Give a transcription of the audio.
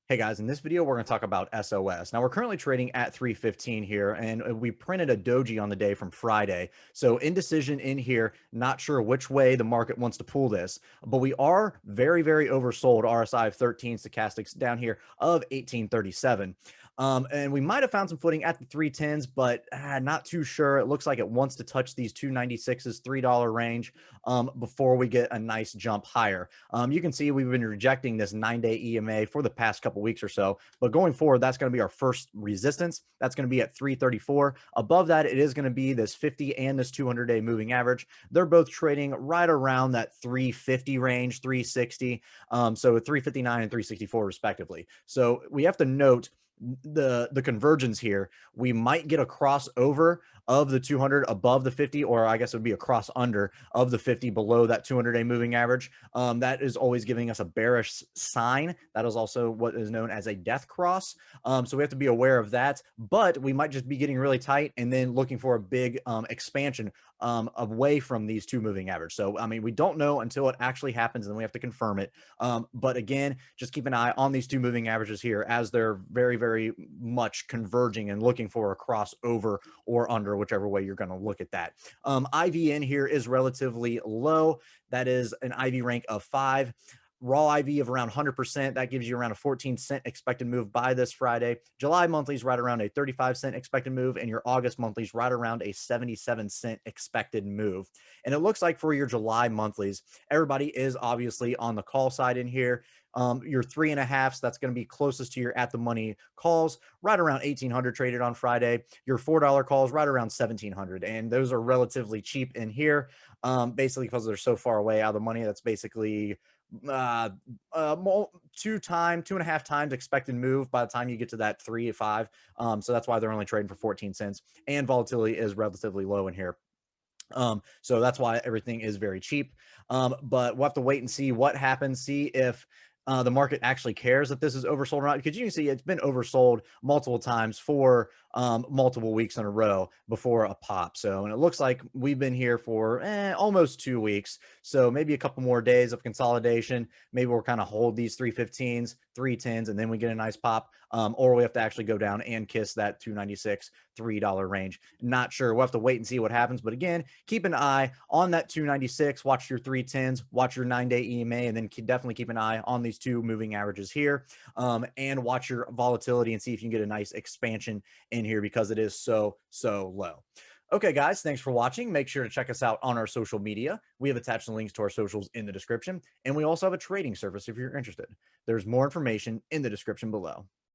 Hey guys, in this video, we're going to talk about SOS. Now, we're currently trading at 315 here, and we printed a doji on the day from Friday. So, indecision in here, not sure which way the market wants to pull this, but we are very, very oversold RSI of 13, stochastics down here of 1837. And we might have found some footing at the 310s, but not too sure. It looks like it wants to touch these 296s, $3 range before we get a nice jump higher. You can see we've been rejecting this 9-day EMA for the past couple weeks or so, but going forward, that's going to be our first resistance. That's going to be at 334. Above that, it is going to be this 50 and this 200-day moving average. They're both trading right around that 350 range, 360. So 359 and 364 respectively. So we have to note the convergence here. We might get a crossover of the 200 above the 50, or I guess it would be a cross under of the 50 below that 200-day moving average. That is always giving us a bearish sign. That is also what is known as a death cross. So we have to be aware of that, but we might just be getting really tight and then looking for a big expansion away from these two moving average. So, I mean, we don't know until it actually happens, and we have to confirm it. But again, just keep an eye on these two moving averages here as they're very, very much converging and looking for a crossover or under, whichever way you're going to look at that. IV in here is relatively low. That is an IV rank of 5. Raw IV of around 100%. That gives you around a 14-cent expected move by this Friday. July monthlies right around a 35-cent expected move, and your August monthlies right around a 77-cent expected move. And it looks like for your July monthlies, everybody is obviously on the call side in here. Your 3.5s, that's going to be closest to your at the money calls, right around 1,800 traded on Friday. Your $4 calls, right around 1,700, and those are relatively cheap in here, basically because they're so far away out of the money. That's basically 2.5 times expected move by the time you get to that 3 to 5. So that's why they're only trading for 14 cents, and volatility is relatively low in here. So that's why everything is very cheap. But we'll have to wait and see what happens, see if the market actually cares that this is oversold or not, because you can see it's been oversold multiple times for multiple weeks in a row before a pop. So, and it looks like we've been here for almost 2 weeks. So maybe a couple more days of consolidation. Maybe we'll kind of hold these 315s, 310s, and then we get a nice pop. Or we have to actually go down and kiss that 296, $3 range. Not sure. We'll have to wait and see what happens. But again, keep an eye on that 296. Watch your 310s, watch your 9-day EMA, and then definitely keep an eye on these two moving averages here, and watch your volatility and see if you can get a nice expansion in here because it is so low. Okay, guys, thanks for watching. Make sure to check us out on our social media. We have attached the links to our socials in the description, and we also have a trading service if you're interested. There's more information in the description below.